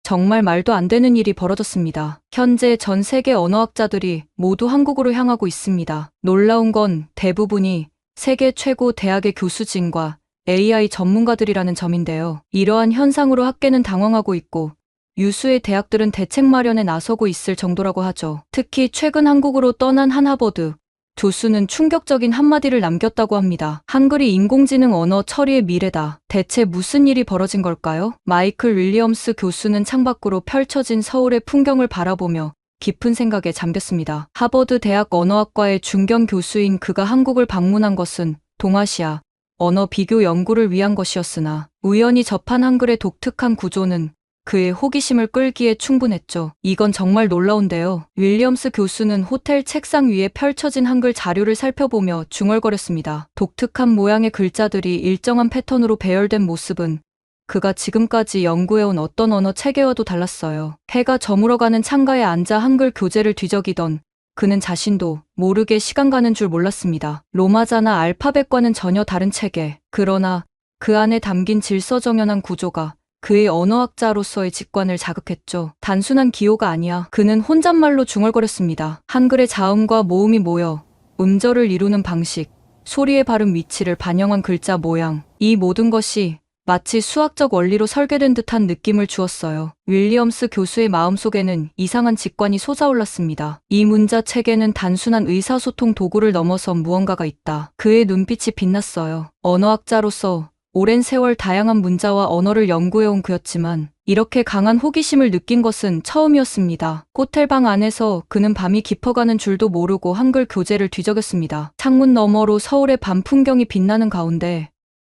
정말 말도 안 되는 일이 벌어졌습니다. 현재 전 세계 언어학자들이 모두 한국으로 향하고 있습니다. 놀라운 건 대부분이 세계 최고 대학의 교수진과 AI 전문가들이라는 점인데요. 이러한 현상으로 학계는 당황하고 있고 유수의 대학들은 대책 마련에 나서고 있을 정도라고 하죠. 특히 최근 한국으로 떠난 한 하버드 교수는 충격적인 한마디를 남겼다고 합니다. 한글이 인공지능 언어 처리의 미래다. 대체 무슨 일이 벌어진 걸까요? 마이클 윌리엄스 교수는 창밖으로 펼쳐진 서울의 풍경을 바라보며 깊은 생각에 잠겼습니다. 하버드 대학 언어학과의 중견 교수인 그가 한국을 방문한 것은 동아시아 언어 비교 연구를 위한 것이었으나 우연히 접한 한글의 독특한 구조는 그의 호기심을 끌기에 충분했죠. 이건 정말 놀라운데요. 윌리엄스 교수는 호텔 책상 위에 펼쳐진 한글 자료를 살펴보며 중얼거렸습니다. 독특한 모양의 글자들이 일정한 패턴으로 배열된 모습은 그가 지금까지 연구해온 어떤 언어 체계와도 달랐어요. 해가 저물어가는 창가에 앉아 한글 교재를 뒤적이던 그는 자신도 모르게 시간 가는 줄 몰랐습니다. 로마자나 알파벳과는 전혀 다른 체계. 그러나 그 안에 담긴 질서정연한 구조가 그의 언어학자로서의 직관을 자극했죠. 단순한 기호가 아니야. 그는 혼잣말로 중얼거렸습니다. 한글의 자음과 모음이 모여 음절을 이루는 방식, 소리의 발음 위치를 반영한 글자 모양, 이 모든 것이 마치 수학적 원리로 설계된 듯한 느낌을 주었어요. 윌리엄스 교수의 마음속에는 이상한 직관이 솟아올랐습니다. 이 문자 체계는 단순한 의사소통 도구를 넘어선 무언가가 있다. 그의 눈빛이 빛났어요. 언어학자로서 오랜 세월 다양한 문자와 언어를 연구해온 그였지만 이렇게 강한 호기심을 느낀 것은 처음이었습니다. 호텔방 안에서 그는 밤이 깊어가는 줄도 모르고 한글 교재를 뒤적였습니다. 창문 너머로 서울의 밤 풍경이 빛나는 가운데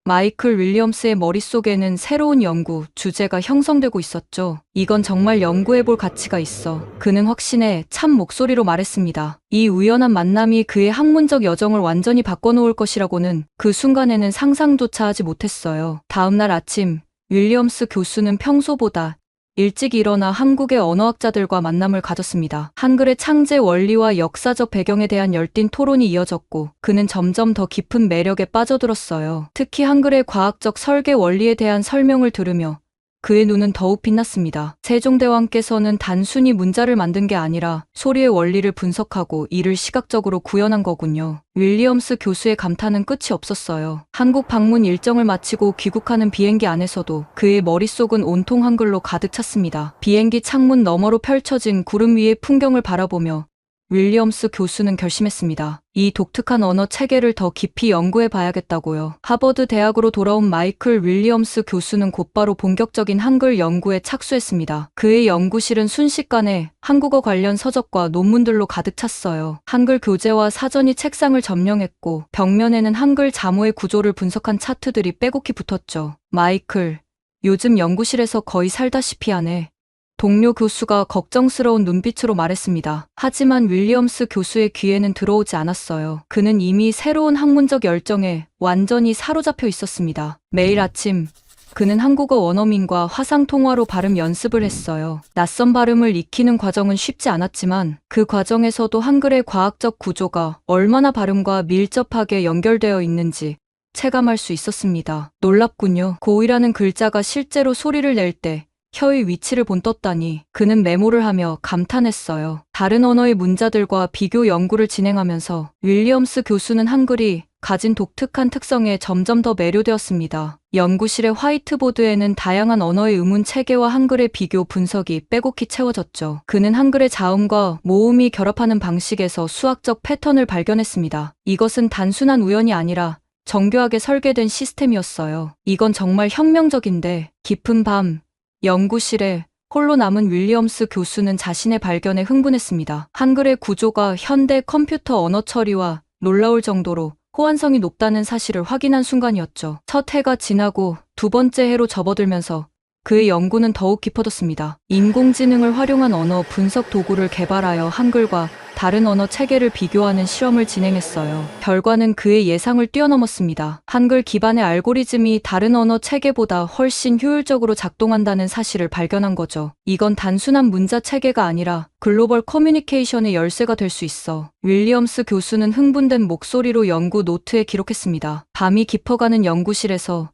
마이클 윌리엄스의 머릿속에는 새로운 연구 주제가 형성되고 있었죠. 이건 정말 연구해볼 가치가 있어. 그는 확신에 찬 목소리로 말했습니다. 이 우연한 만남이 그의 학문적 여정을 완전히 바꿔놓을 것이라고는 그 순간에는 상상조차 하지 못했어요. 다음 날 아침 윌리엄스 교수는 평소보다 일찍 일어나 한국의 언어학자들과 만남을 가졌습니다. 한글의 창제 원리와 역사적 배경에 대한 열띤 토론이 이어졌고 그는 점점 더 깊은 매력에 빠져들었어요. 특히 한글의 과학적 설계 원리에 대한 설명을 들으며 그의 눈은 더욱 빛났습니다. 세종대왕께서는 단순히 문자를 만든 게 아니라 소리의 원리를 분석하고 이를 시각적으로 구현한 거군요. 윌리엄스 교수의 감탄은 끝이 없었어요. 한국 방문 일정을 마치고 귀국하는 비행기 안에서도 그의 머릿속은 온통 한글로 가득 찼습니다. 비행기 창문 너머로 펼쳐진 구름 위의 풍경을 바라보며 윌리엄스 교수는 결심했습니다. 이 독특한 언어 체계를 더 깊이 연구해 봐야겠다고요. 하버드 대학으로 돌아온 마이클 윌리엄스 교수는 곧바로 본격적인 한글 연구에 착수했습니다. 그의 연구실은 순식간에 한국어 관련 서적과 논문들로 가득 찼어요. 한글 교재와 사전이 책상을 점령했고 벽면에는 한글 자모의 구조를 분석한 차트들이 빼곡히 붙었죠. 마이클, 요즘 연구실에서 거의 살다시피 하네. 동료 교수가 걱정스러운 눈빛으로 말했습니다. 하지만 윌리엄스 교수의 귀에는 들어오지 않았어요. 그는 이미 새로운 학문적 열정에 완전히 사로잡혀 있었습니다. 매일 아침 그는 한국어 원어민과 화상통화로 발음 연습을 했어요. 낯선 발음을 익히는 과정은 쉽지 않았지만 그 과정에서도 한글의 과학적 구조가 얼마나 발음과 밀접하게 연결되어 있는지 체감할 수 있었습니다. 놀랍군요. 고이라는 글자가 실제로 소리를 낼 때 혀의 위치를 본떴다니. 그는 메모를 하며 감탄했어요. 다른 언어의 문자들과 비교 연구를 진행하면서 윌리엄스 교수는 한글이 가진 독특한 특성에 점점 더 매료되었습니다. 연구실의 화이트보드에는 다양한 언어의 의문 체계와 한글의 비교 분석이 빼곡히 채워졌죠. 그는 한글의 자음과 모음이 결합하는 방식에서 수학적 패턴을 발견했습니다. 이것은 단순한 우연이 아니라 정교하게 설계된 시스템이었어요. 이건 정말 혁명적인데. 깊은 밤 연구실에 홀로 남은 윌리엄스 교수는 자신의 발견에 흥분했습니다. 한글의 구조가 현대 컴퓨터 언어 처리와 놀라울 정도로 호환성이 높다는 사실을 확인한 순간이었죠. 첫 해가 지나고 두 번째 해로 접어들면서 그의 연구는 더욱 깊어졌습니다. 인공지능을 활용한 언어 분석 도구를 개발하여 한글과 다른 언어 체계를 비교하는 실험을 진행했어요. 결과는 그의 예상을 뛰어넘었습니다. 한글 기반의 알고리즘이 다른 언어 체계보다 훨씬 효율적으로 작동한다는 사실을 발견한 거죠. 이건 단순한 문자 체계가 아니라 글로벌 커뮤니케이션의 열쇠가 될 수 있어. 윌리엄스 교수는 흥분된 목소리로 연구 노트에 기록했습니다. 밤이 깊어가는 연구실에서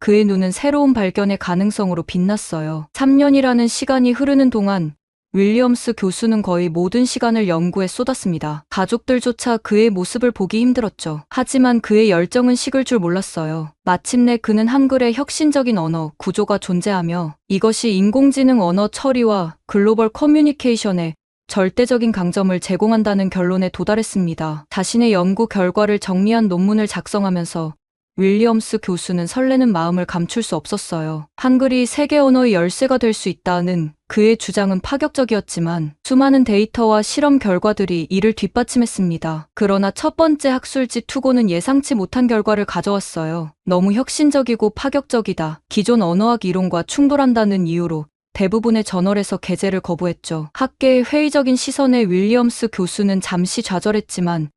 그의 눈은 새로운 발견의 가능성으로 빛났어요. 3년이라는 시간이 흐르는 동안 윌리엄스 교수는 거의 모든 시간을 연구에 쏟았습니다. 가족들조차 그의 모습을 보기 힘들었죠. 하지만 그의 열정은 식을 줄 몰랐어요. 마침내 그는 한글의 혁신적인 언어, 구조가 존재하며 이것이 인공지능 언어 처리와 글로벌 커뮤니케이션에 절대적인 강점을 제공한다는 결론에 도달했습니다. 자신의 연구 결과를 정리한 논문을 작성하면서 윌리엄스 교수는 설레는 마음을 감출 수 없었어요. 한글이 세계 언어의 열쇠가 될 수 있다는 그의 주장은 파격적이었지만 수많은 데이터와 실험 결과들이 이를 뒷받침했습니다. 그러나 첫 번째 학술지 투고는 예상치 못한 결과를 가져왔어요. 너무 혁신적이고 파격적이다. 기존 언어학 이론과 충돌한다는 이유로 대부분의 저널에서 게재를 거부했죠. 학계의 회의적인 시선에 윌리엄스 교수는 잠시 좌절했지만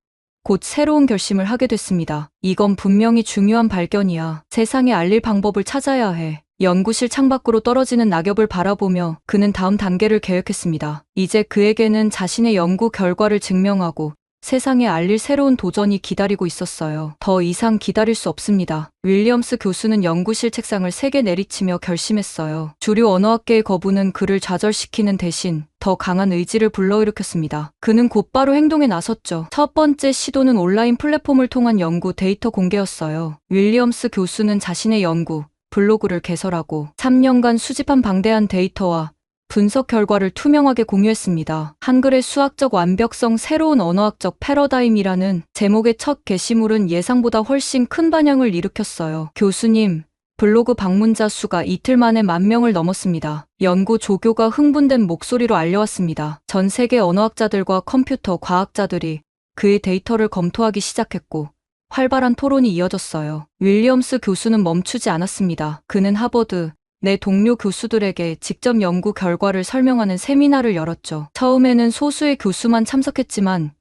곧 새로운 결심을 하게 됐습니다. 이건 분명히 중요한 발견이야. 세상에 알릴 방법을 찾아야 해. 연구실 창밖으로 떨어지는 낙엽을 바라보며 그는 다음 단계를 계획했습니다. 이제 그에게는 자신의 연구 결과를 증명하고 세상에 알릴 새로운 도전이 기다리고 있었어요. 더 이상 기다릴 수 없습니다. 윌리엄스 교수는 연구실 책상을 세게 내리치며 결심했어요. 주류 언어학계의 거부는 그를 좌절시키는 대신 더 강한 의지를 불러일으켰습니다. 그는 곧바로 행동에 나섰죠. 첫 번째 시도는 온라인 플랫폼을 통한 연구 데이터 공개였어요. 윌리엄스 교수는 자신의 연구 블로그를 개설하고 3년간 수집한 방대한 데이터와 분석 결과를 투명하게 공유했습니다. 한글의 수학적 완벽성 새로운 언어학적 패러다임이라는 제목의 첫 게시물은 예상보다 훨씬 큰 반향을 일으켰어요. 교수님, 블로그 방문자 수가 이틀 만에 10,000명을 넘었습니다. 연구 조교가 흥분된 목소리로 알려왔습니다. 전 세계 언어학자들과 컴퓨터 과학자들이 그의 데이터를 검토하기 시작했고 활발한 토론이 이어졌어요. 윌리엄스 교수는 멈추지 않았습니다. 그는 하버드, 내 동료 교수들에게 직접 연구 결과를 설명하는 세미나를 열었죠. 처음에는 소수의 교수만 참석했지만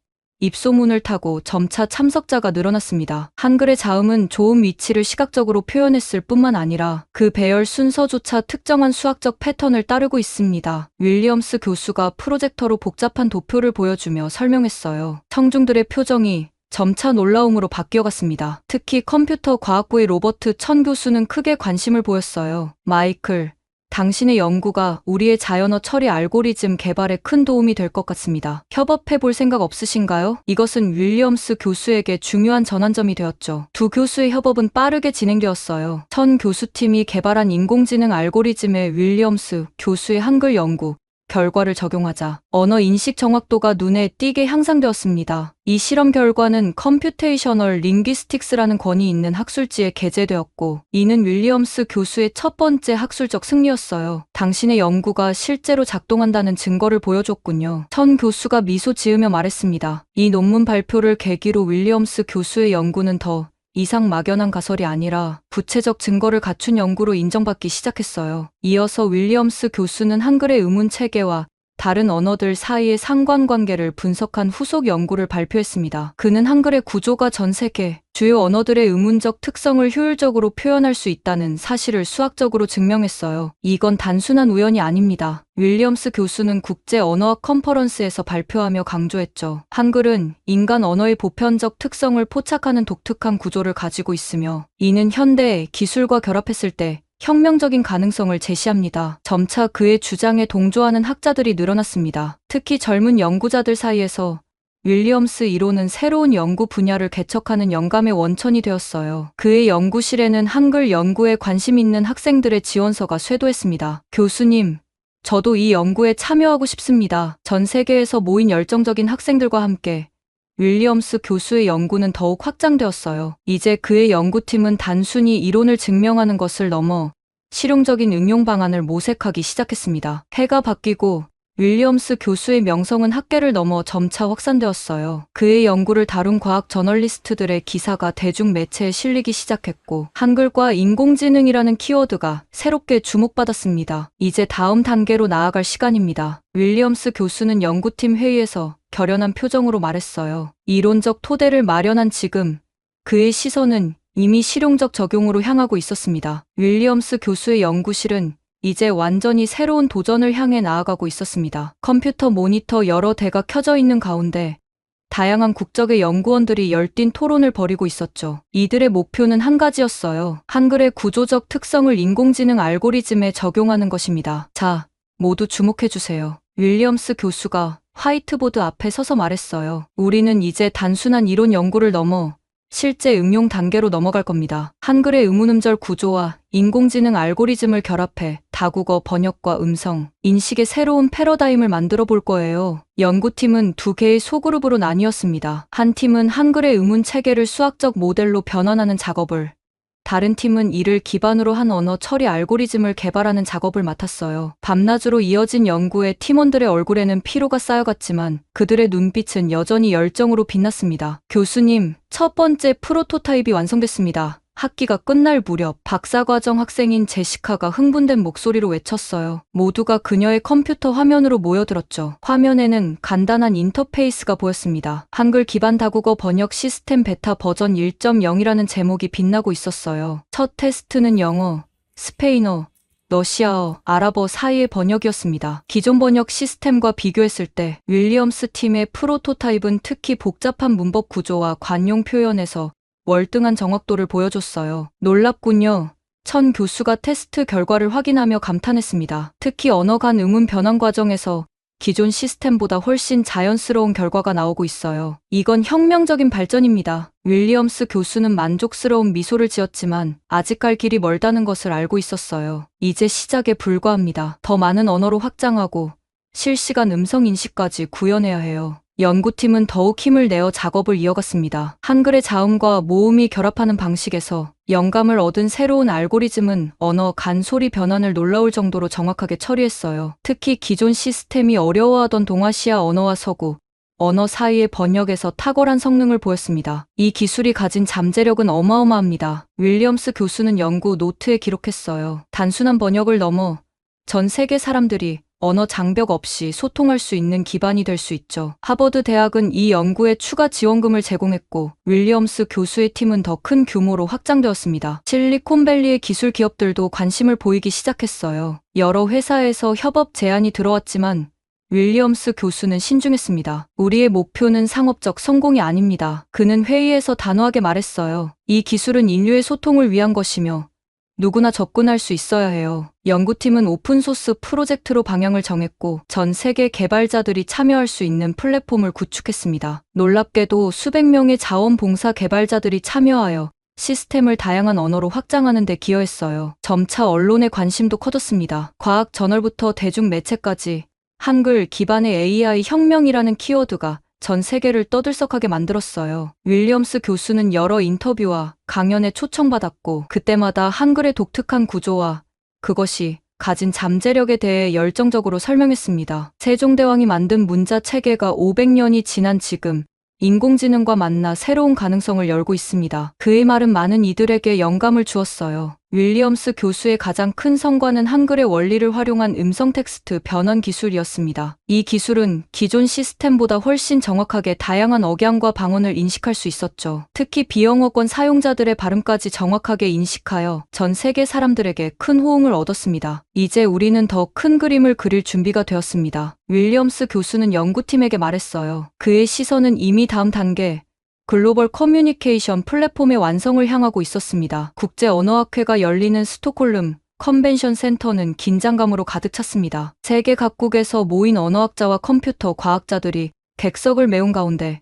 입소문을 타고 점차 참석자가 늘어났습니다. 한글의 자음은 좋은 위치를 시각적으로 표현했을 뿐만 아니라 그 배열 순서조차 특정한 수학적 패턴을 따르고 있습니다. 윌리엄스 교수가 프로젝터로 복잡한 도표를 보여주며 설명했어요. 청중들의 표정이 점차 놀라움으로 바뀌어갔습니다. 특히 컴퓨터 과학부의 로버트 천 교수는 크게 관심을 보였어요. 마이클, 당신의 연구가 우리의 자연어 처리 알고리즘 개발에 큰 도움이 될 것 같습니다. 협업해 볼 생각 없으신가요? 이것은 윌리엄스 교수에게 중요한 전환점이 되었죠. 두 교수의 협업은 빠르게 진행되었어요. 천 교수팀이 개발한 인공지능 알고리즘에 윌리엄스 교수의 한글 연구 결과를 적용하자 언어 인식 정확도가 눈에 띄게 향상되었습니다. 이 실험 결과는 컴퓨테이셔널 링귀스틱스라는 권위 있는 학술지에 게재되었고 이는 윌리엄스 교수의 첫 번째 학술적 승리였어요. 당신의 연구가 실제로 작동한다는 증거를 보여줬군요. 천 교수가 미소 지으며 말했습니다. 이 논문 발표를 계기로 윌리엄스 교수의 연구는 더 이상 막연한 가설이 아니라 구체적 증거를 갖춘 연구로 인정받기 시작했어요. 이어서 윌리엄스 교수는 한글의 의문 체계와 다른 언어들 사이의 상관관계를 분석한 후속 연구를 발표했습니다. 그는 한글의 구조가 전 세계 주요 언어들의 의문적 특성을 효율적으로 표현할 수 있다는 사실을 수학적으로 증명했어요. 이건 단순한 우연이 아닙니다. 윌리엄스 교수는 국제 언어학 컨퍼런스에서 발표하며 강조했죠. 한글은 인간 언어의 보편적 특성을 포착하는 독특한 구조를 가지고 있으며 이는 현대의 기술과 결합했을 때 혁명적인 가능성을 제시합니다. 점차 그의 주장에 동조하는 학자들이 늘어났습니다. 특히 젊은 연구자들 사이에서 윌리엄스 이론은 새로운 연구 분야를 개척하는 영감의 원천이 되었어요. 그의 연구실에는 한글 연구에 관심 있는 학생들의 지원서가 쇄도했습니다. 교수님, 저도 이 연구에 참여하고 싶습니다. 전 세계에서 모인 열정적인 학생들과 함께 윌리엄스 교수의 연구는 더욱 확장되었어요. 이제 그의 연구팀은 단순히 이론을 증명하는 것을 넘어 실용적인 응용 방안을 모색하기 시작했습니다. 해가 바뀌고 윌리엄스 교수의 명성은 학계를 넘어 점차 확산되었어요. 그의 연구를 다룬 과학 저널리스트들의 기사가 대중매체에 실리기 시작했고 한글과 인공지능이라는 키워드가 새롭게 주목받았습니다. 이제 다음 단계로 나아갈 시간입니다. 윌리엄스 교수는 연구팀 회의에서 결연한 표정으로 말했어요. 이론적 토대를 마련한 지금 그의 시선은 이미 실용적 적용으로 향하고 있었습니다. 윌리엄스 교수의 연구실은 이제 완전히 새로운 도전을 향해 나아가고 있었습니다. 컴퓨터 모니터 여러 대가 켜져 있는 가운데 다양한 국적의 연구원들이 열띤 토론을 벌이고 있었죠. 이들의 목표는 한 가지였어요. 한글의 구조적 특성을 인공지능 알고리즘에 적용하는 것입니다. 자, 모두 주목해주세요. 윌리엄스 교수가 화이트보드 앞에 서서 말했어요. 우리는 이제 단순한 이론 연구를 넘어 실제 응용 단계로 넘어갈 겁니다. 한글의 의문음절 구조와 인공지능 알고리즘을 결합해 다국어 번역과 음성, 인식의 새로운 패러다임을 만들어 볼 거예요. 연구팀은 두 개의 소그룹으로 나뉘었습니다. 한 팀은 한글의 의문 체계를 수학적 모델로 변환하는 작업을, 다른 팀은 이를 기반으로 한 언어 처리 알고리즘을 개발하는 작업을 맡았어요. 밤낮으로 이어진 연구에 팀원들의 얼굴에는 피로가 쌓여갔지만 그들의 눈빛은 여전히 열정으로 빛났습니다. 교수님, 첫 번째 프로토타입이 완성됐습니다. 학기가 끝날 무렵 박사과정 학생인 제시카가 흥분된 목소리로 외쳤어요. 모두가 그녀의 컴퓨터 화면으로 모여들었죠. 화면에는 간단한 인터페이스가 보였습니다. 한글 기반 다국어 번역 시스템 베타 버전 1.0이라는 제목이 빛나고 있었어요. 첫 테스트는 영어, 스페인어, 러시아어, 아랍어 사이의 번역이었습니다. 기존 번역 시스템과 비교했을 때 윌리엄스 팀의 프로토타입은 특히 복잡한 문법 구조와 관용 표현에서 월등한 정확도를 보여줬어요. 놀랍군요. 천 교수가 테스트 결과를 확인하며 감탄했습니다. 특히 언어 간 의문 변환 과정에서 기존 시스템보다 훨씬 자연스러운 결과가 나오고 있어요. 이건 혁명적인 발전입니다. 윌리엄스 교수는 만족스러운 미소를 지었지만 아직 갈 길이 멀다는 것을 알고 있었어요. 이제 시작에 불과합니다. 더 많은 언어로 확장하고 실시간 음성 인식까지 구현해야 해요. 연구팀은 더욱 힘을 내어 작업을 이어갔습니다. 한글의 자음과 모음이 결합하는 방식에서 영감을 얻은 새로운 알고리즘은 언어 간 소리 변환을 놀라울 정도로 정확하게 처리했어요. 특히 기존 시스템이 어려워하던 동아시아 언어와 서구 언어 사이의 번역에서 탁월한 성능을 보였습니다. 이 기술이 가진 잠재력은 어마어마합니다. 윌리엄스 교수는 연구 노트에 기록했어요. 단순한 번역을 넘어 전 세계 사람들이 언어 장벽 없이 소통할 수 있는 기반이 될 수 있죠. 하버드 대학은 이 연구에 추가 지원금을 제공했고 윌리엄스 교수의 팀은 더 큰 규모로 확장되었습니다. 실리콘밸리의 기술 기업들도 관심을 보이기 시작했어요. 여러 회사에서 협업 제안이 들어왔지만 윌리엄스 교수는 신중했습니다. 우리의 목표는 상업적 성공이 아닙니다. 그는 회의에서 단호하게 말했어요. 이 기술은 인류의 소통을 위한 것이며 누구나 접근할 수 있어야 해요. 연구팀은 오픈소스 프로젝트로 방향을 정했고 전 세계 개발자들이 참여할 수 있는 플랫폼을 구축했습니다. 놀랍게도 수백 명의 자원봉사 개발자들이 참여하여 시스템을 다양한 언어로 확장하는 데 기여했어요. 점차 언론의 관심도 커졌습니다. 과학 저널부터 대중매체까지 한글 기반의 AI 혁명이라는 키워드가 전 세계를 떠들썩하게 만들었어요. 윌리엄스 교수는 여러 인터뷰와 강연에 초청받았고 그때마다 한글의 독특한 구조와 그것이 가진 잠재력에 대해 열정적으로 설명했습니다. 세종대왕이 만든 문자 체계가 500년이 지난 지금 인공지능과 만나 새로운 가능성을 열고 있습니다. 그의 말은 많은 이들에게 영감을 주었어요. 윌리엄스 교수의 가장 큰 성과는 한글의 원리를 활용한 음성 텍스트 변환 기술이었습니다. 이 기술은 기존 시스템보다 훨씬 정확하게 다양한 억양과 방언을 인식할 수 있었죠. 특히 비영어권 사용자들의 발음까지 정확하게 인식하여 전 세계 사람들에게 큰 호응을 얻었습니다. 이제 우리는 더 큰 그림을 그릴 준비가 되었습니다. 윌리엄스 교수는 연구팀에게 말했어요. 그의 시선은 이미 다음 단계, 글로벌 커뮤니케이션 플랫폼의 완성을 향하고 있었습니다. 국제언어학회가 열리는 스톡홀름 컨벤션 센터는 긴장감으로 가득 찼습니다. 세계 각국에서 모인 언어학자와 컴퓨터 과학자들이 객석을 메운 가운데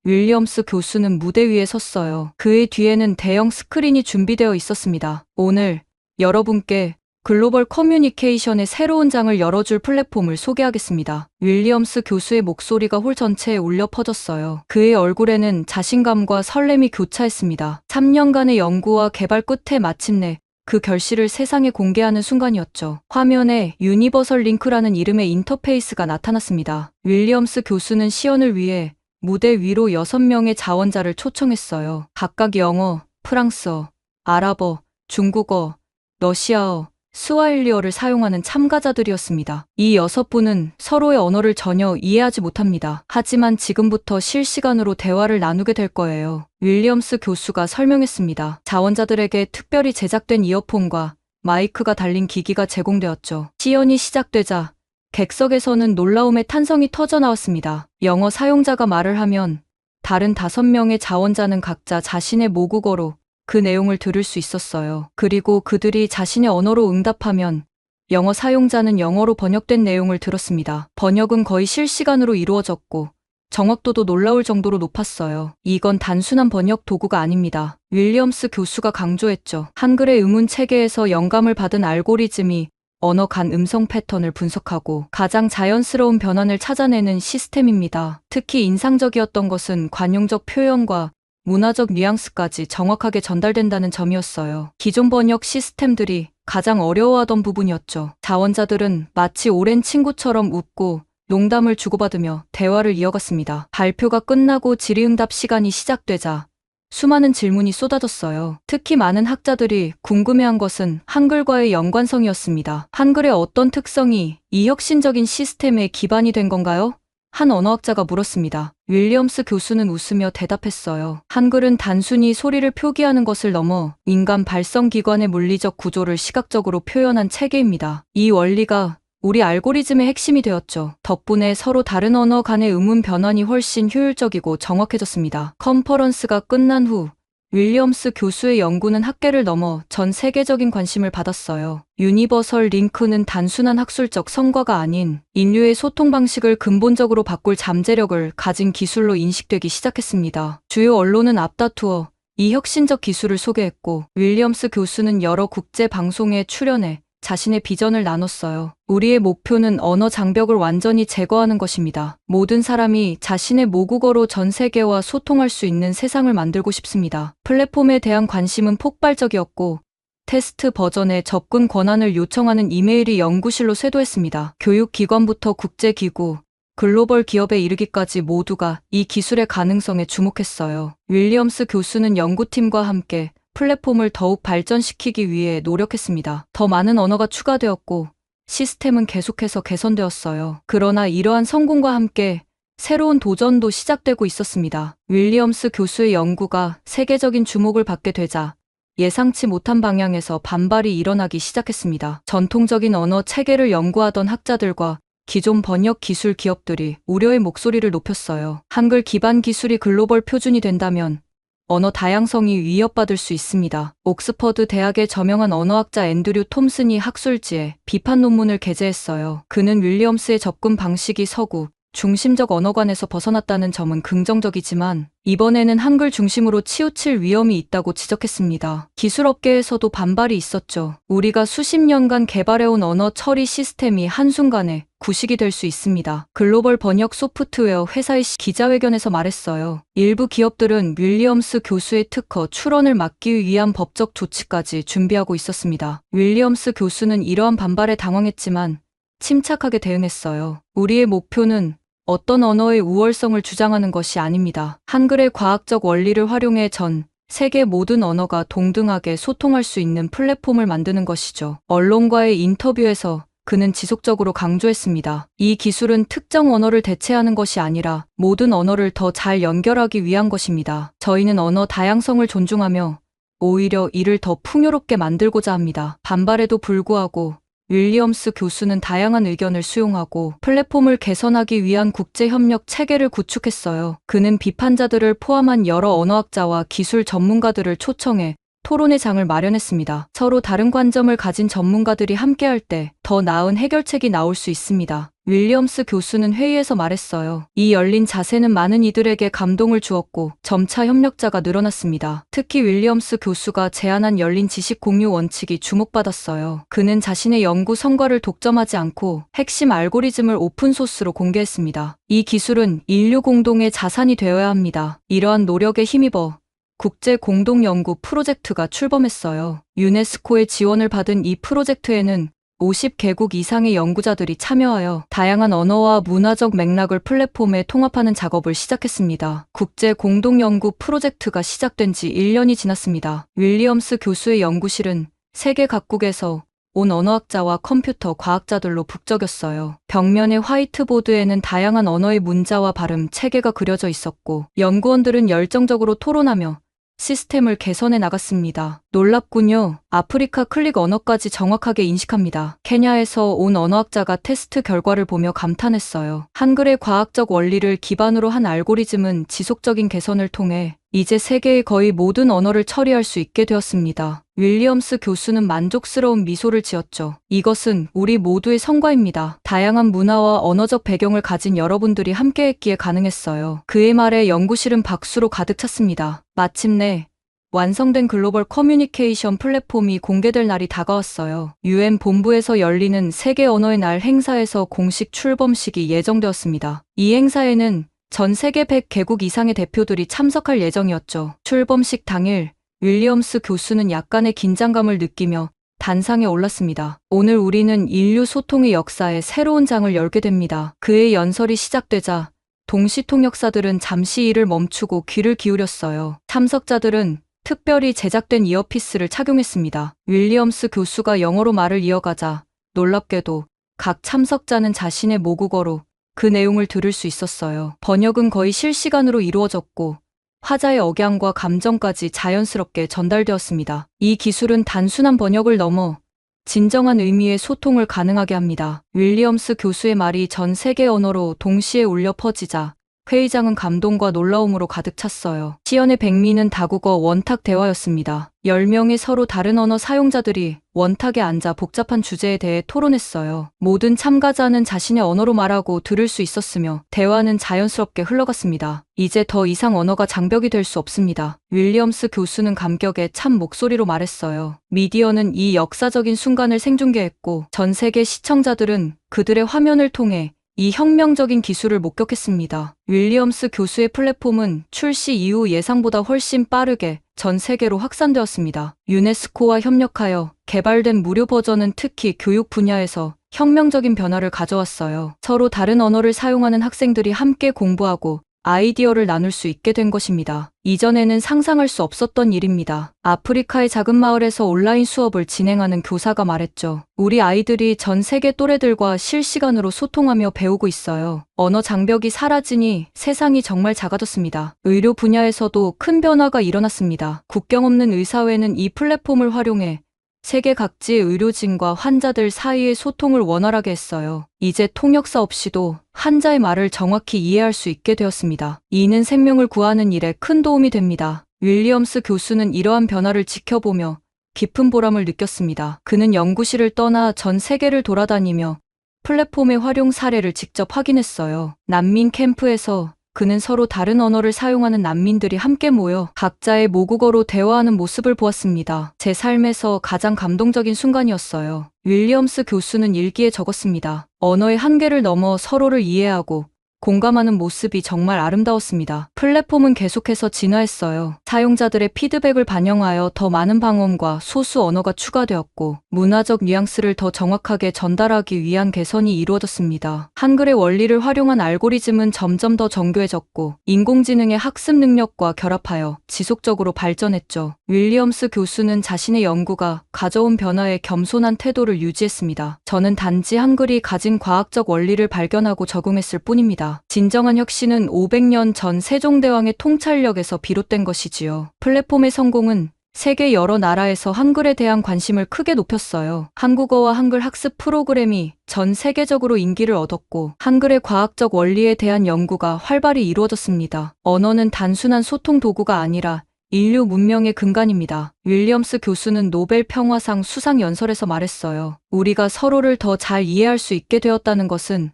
윌리엄스 교수는 무대 위에 섰어요. 그의 뒤에는 대형 스크린이 준비되어 있었습니다. 오늘 여러분께 글로벌 커뮤니케이션의 새로운 장을 열어줄 플랫폼을 소개하겠습니다. 윌리엄스 교수의 목소리가 홀 전체에 울려 퍼졌어요. 그의 얼굴에는 자신감과 설렘이 교차했습니다. 3년간의 연구와 개발 끝에 마침내 그 결실을 세상에 공개하는 순간이었죠. 화면에 유니버설 링크라는 이름의 인터페이스가 나타났습니다. 윌리엄스 교수는 시연을 위해 무대 위로 6명의 자원자를 초청했어요. 각각 영어, 프랑스어, 아랍어, 중국어, 러시아어, 스와힐리어를 사용하는 참가자들이었습니다. 이 6분은 서로의 언어를 전혀 이해하지 못합니다. 하지만 지금부터 실시간으로 대화를 나누게 될 거예요. 윌리엄스 교수가 설명했습니다. 자원자들에게 특별히 제작된 이어폰과 마이크가 달린 기기가 제공되었죠. 시연이 시작되자 객석에서는 놀라움의 탄성이 터져나왔습니다. 영어 사용자가 말을 하면 다른 5명의 자원자는 각자 자신의 모국어로 그 내용을 들을 수 있었어요. 그리고 그들이 자신의 언어로 응답하면 영어 사용자는 영어로 번역된 내용을 들었습니다. 번역은 거의 실시간으로 이루어졌고 정확도도 놀라울 정도로 높았어요. 이건 단순한 번역 도구가 아닙니다. 윌리엄스 교수가 강조했죠. 한글의 의문 체계에서 영감을 받은 알고리즘이 언어 간 음성 패턴을 분석하고 가장 자연스러운 변환을 찾아내는 시스템입니다. 특히 인상적이었던 것은 관용적 표현과 문화적 뉘앙스까지 정확하게 전달된다는 점이었어요. 기존 번역 시스템들이 가장 어려워하던 부분이었죠. 자원자들은 마치 오랜 친구처럼 웃고 농담을 주고받으며 대화를 이어갔습니다. 발표가 끝나고 질의응답 시간이 시작되자 수많은 질문이 쏟아졌어요. 특히 많은 학자들이 궁금해한 것은 한글과의 연관성이었습니다. 한글의 어떤 특성이 이 혁신적인 시스템의 기반이 된 건가요? 한 언어학자가 물었습니다. 윌리엄스 교수는 웃으며 대답했어요. 한글은 단순히 소리를 표기하는 것을 넘어 인간 발성기관의 물리적 구조를 시각적으로 표현한 체계입니다. 이 원리가 우리 알고리즘의 핵심이 되었죠. 덕분에 서로 다른 언어 간의 음운 변환이 훨씬 효율적이고 정확해졌습니다. 컨퍼런스가 끝난 후 윌리엄스 교수의 연구는 학계를 넘어 전 세계적인 관심을 받았어요. 유니버설 링크는 단순한 학술적 성과가 아닌 인류의 소통 방식을 근본적으로 바꿀 잠재력을 가진 기술로 인식되기 시작했습니다. 주요 언론은 앞다투어 이 혁신적 기술을 소개했고 윌리엄스 교수는 여러 국제 방송에 출연해 자신의 비전을 나눴어요. 우리의 목표는 언어 장벽을 완전히 제거하는 것입니다. 모든 사람이 자신의 모국어로 전 세계와 소통할 수 있는 세상을 만들고 싶습니다. 플랫폼에 대한 관심은 폭발적이었고 테스트 버전의 접근 권한을 요청하는 이메일이 연구실로 쇄도했습니다. 교육기관부터 국제기구, 글로벌 기업에 이르기까지 모두가 이 기술의 가능성에 주목했어요. 윌리엄스 교수는 연구팀과 함께 플랫폼을 더욱 발전시키기 위해 노력했습니다. 더 많은 언어가 추가되었고 시스템은 계속해서 개선되었어요. 그러나 이러한 성공과 함께 새로운 도전도 시작되고 있었습니다. 윌리엄스 교수의 연구가 세계적인 주목을 받게 되자 예상치 못한 방향에서 반발이 일어나기 시작했습니다. 전통적인 언어 체계를 연구하던 학자들과 기존 번역 기술 기업들이 우려의 목소리를 높였어요. 한글 기반 기술이 글로벌 표준이 된다면 언어 다양성이 위협받을 수 있습니다. 옥스퍼드 대학의 저명한 언어학자 앤드류 톰슨이 학술지에 비판 논문을 게재했어요. 그는 윌리엄스의 접근 방식이 서구, 중심적 언어관에서 벗어났다는 점은 긍정적이지만 이번에는 한글 중심으로 치우칠 위험이 있다고 지적했습니다. 기술업계에서도 반발이 있었죠. 우리가 수십 년간 개발해온 언어 처리 시스템이 한순간에 구식이 될 수 있습니다. 글로벌 번역 소프트웨어 회사의 기자회견에서 말했어요. 일부 기업들은 윌리엄스 교수의 특허 출원을 막기 위한 법적 조치까지 준비하고 있었습니다. 윌리엄스 교수는 이러한 반발에 당황했지만 침착하게 대응했어요. 우리의 목표는 어떤 언어의 우월성을 주장하는 것이 아닙니다. 한글의 과학적 원리를 활용해 전 세계 모든 언어가 동등하게 소통할 수 있는 플랫폼을 만드는 것이죠. 언론과의 인터뷰에서 그는 지속적으로 강조했습니다. 이 기술은 특정 언어를 대체하는 것이 아니라 모든 언어를 더 잘 연결하기 위한 것입니다. 저희는 언어 다양성을 존중하며 오히려 이를 더 풍요롭게 만들고자 합니다. 반발에도 불구하고 윌리엄스 교수는 다양한 의견을 수용하고 플랫폼을 개선하기 위한 국제협력 체계를 구축했어요. 그는 비판자들을 포함한 여러 언어학자와 기술 전문가들을 초청해 토론의 장을 마련했습니다. 서로 다른 관점을 가진 전문가들이 함께할 때 더 나은 해결책이 나올 수 있습니다. 윌리엄스 교수는 회의에서 말했어요. 이 열린 자세는 많은 이들에게 감동을 주었고 점차 협력자가 늘어났습니다. 특히 윌리엄스 교수가 제안한 열린 지식 공유 원칙이 주목받았어요. 그는 자신의 연구 성과를 독점하지 않고 핵심 알고리즘을 오픈소스로 공개했습니다. 이 기술은 인류 공동의 자산이 되어야 합니다. 이러한 노력에 힘입어 국제 공동 연구 프로젝트가 출범했어요. 유네스코의 지원을 받은 이 프로젝트에는 50개국 이상의 연구자들이 참여하여 다양한 언어와 문화적 맥락을 플랫폼에 통합하는 작업을 시작했습니다. 국제 공동 연구 프로젝트가 시작된 지 1년이 지났습니다. 윌리엄스 교수의 연구실은 세계 각국에서 온 언어학자와 컴퓨터 과학자들로 북적였어요. 벽면의 화이트보드에는 다양한 언어의 문자와 발음, 체계가 그려져 있었고 연구원들은 열정적으로 토론하며 시스템을 개선해 나갔습니다. 놀랍군요. 아프리카 클릭 언어까지 정확하게 인식합니다. 케냐에서 온 언어학자가 테스트 결과를 보며 감탄했어요. 한글의 과학적 원리를 기반으로 한 알고리즘은 지속적인 개선을 통해 이제 세계의 거의 모든 언어를 처리할 수 있게 되었습니다. 윌리엄스 교수는 만족스러운 미소를 지었죠. 이것은 우리 모두의 성과입니다. 다양한 문화와 언어적 배경을 가진 여러분들이 함께했기에 가능했어요. 그의 말에 연구실은 박수로 가득 찼습니다. 마침내 완성된 글로벌 커뮤니케이션 플랫폼이 공개될 날이 다가왔어요. UN 본부에서 열리는 세계 언어의 날 행사에서 공식 출범식이 예정되었습니다. 이 행사에는 전 세계 100개국 이상의 대표들이 참석할 예정이었죠. 출범식 당일 윌리엄스 교수는 약간의 긴장감을 느끼며 단상에 올랐습니다. 오늘 우리는 인류 소통의 역사에 새로운 장을 열게 됩니다. 그의 연설이 시작되자 동시통역사들은 잠시 일을 멈추고 귀를 기울였어요. 참석자들은 특별히 제작된 이어피스를 착용했습니다. 윌리엄스 교수가 영어로 말을 이어가자 놀랍게도 각 참석자는 자신의 모국어로 그 내용을 들을 수 있었어요. 번역은 거의 실시간으로 이루어졌고 화자의 억양과 감정까지 자연스럽게 전달되었습니다. 이 기술은 단순한 번역을 넘어 진정한 의미의 소통을 가능하게 합니다. 윌리엄스 교수의 말이 전 세계 언어로 동시에 울려 퍼지자 회의장은 감동과 놀라움으로 가득 찼어요. 시연의 백미는 다국어 원탁 대화였습니다. 10명의 서로 다른 언어 사용자들이 원탁에 앉아 복잡한 주제에 대해 토론했어요. 모든 참가자는 자신의 언어로 말하고 들을 수 있었으며 대화는 자연스럽게 흘러갔습니다. 이제 더 이상 언어가 장벽이 될 수 없습니다. 윌리엄스 교수는 감격에 찬 목소리로 말했어요. 미디어는 이 역사적인 순간을 생중계했고 전 세계 시청자들은 그들의 화면을 통해 이 혁명적인 기술을 목격했습니다. 윌리엄스 교수의 플랫폼은 출시 이후 예상보다 훨씬 빠르게 전 세계로 확산되었습니다. 유네스코와 협력하여 개발된 무료 버전은 특히 교육 분야에서 혁명적인 변화를 가져왔어요. 서로 다른 언어를 사용하는 학생들이 함께 공부하고 아이디어를 나눌 수 있게 된 것입니다. 이전에는 상상할 수 없었던 일입니다. 아프리카의 작은 마을에서 온라인 수업을 진행하는 교사가 말했죠. 우리 아이들이 전 세계 또래들과 실시간으로 소통하며 배우고 있어요. 언어 장벽이 사라지니 세상이 정말 작아졌습니다. 의료 분야에서도 큰 변화가 일어났습니다. 국경 없는 의사회는 이 플랫폼을 활용해 세계 각지의 의료진과 환자들 사이의 소통을 원활하게 했어요. 이제 통역사 없이도 환자의 말을 정확히 이해할 수 있게 되었습니다. 이는 생명을 구하는 일에 큰 도움이 됩니다. 윌리엄스 교수는 이러한 변화를 지켜보며 깊은 보람을 느꼈습니다. 그는 연구실을 떠나 전 세계를 돌아다니며 플랫폼의 활용 사례를 직접 확인했어요. 난민 캠프에서 그는 서로 다른 언어를 사용하는 난민들이 함께 모여 각자의 모국어로 대화하는 모습을 보았습니다. 제 삶에서 가장 감동적인 순간이었어요. 윌리엄스 교수는 일기에 적었습니다. 언어의 한계를 넘어 서로를 이해하고 공감하는 모습이 정말 아름다웠습니다. 플랫폼은 계속해서 진화했어요. 사용자들의 피드백을 반영하여 더 많은 방언과 소수 언어가 추가되었고 문화적 뉘앙스를 더 정확하게 전달하기 위한 개선이 이루어졌습니다. 한글의 원리를 활용한 알고리즘은 점점 더 정교해졌고 인공지능의 학습 능력과 결합하여 지속적으로 발전했죠. 윌리엄스 교수는 자신의 연구가 가져온 변화에 겸손한 태도를 유지했습니다. 저는 단지 한글이 가진 과학적 원리를 발견하고 적용했을 뿐입니다. 진정한 혁신은 500년 전 세종대왕의 통찰력에서 비롯된 것이지요. 플랫폼의 성공은 세계 여러 나라에서 한글에 대한 관심을 크게 높였어요. 한국어와 한글 학습 프로그램이 전 세계적으로 인기를 얻었고 한글의 과학적 원리에 대한 연구가 활발히 이루어졌습니다. 언어는 단순한 소통 도구가 아니라 인류 문명의 근간입니다. 윌리엄스 교수는 노벨 평화상 수상 연설에서 말했어요. 우리가 서로를 더 잘 이해할 수 있게 되었다는 것은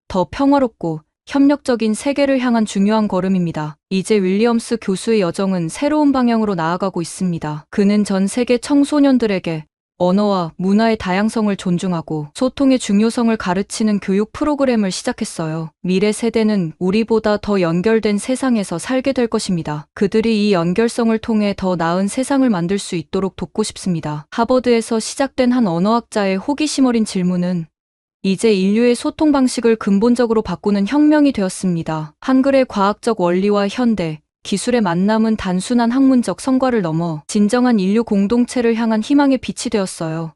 더 평화롭고 협력적인 세계를 향한 중요한 걸음입니다. 이제 윌리엄스 교수의 여정은 새로운 방향으로 나아가고 있습니다. 그는 전 세계 청소년들에게 언어와 문화의 다양성을 존중하고 소통의 중요성을 가르치는 교육 프로그램을 시작했어요. 미래 세대는 우리보다 더 연결된 세상에서 살게 될 것입니다. 그들이 이 연결성을 통해 더 나은 세상을 만들 수 있도록 돕고 싶습니다. 하버드에서 시작된 한 언어학자의 호기심 어린 질문은 이제 인류의 소통 방식을 근본적으로 바꾸는 혁명이 되었습니다. 한글의 과학적 원리와 현대 기술의 만남은 단순한 학문적 성과를 넘어 진정한 인류 공동체를 향한 희망의 빛이 되었어요.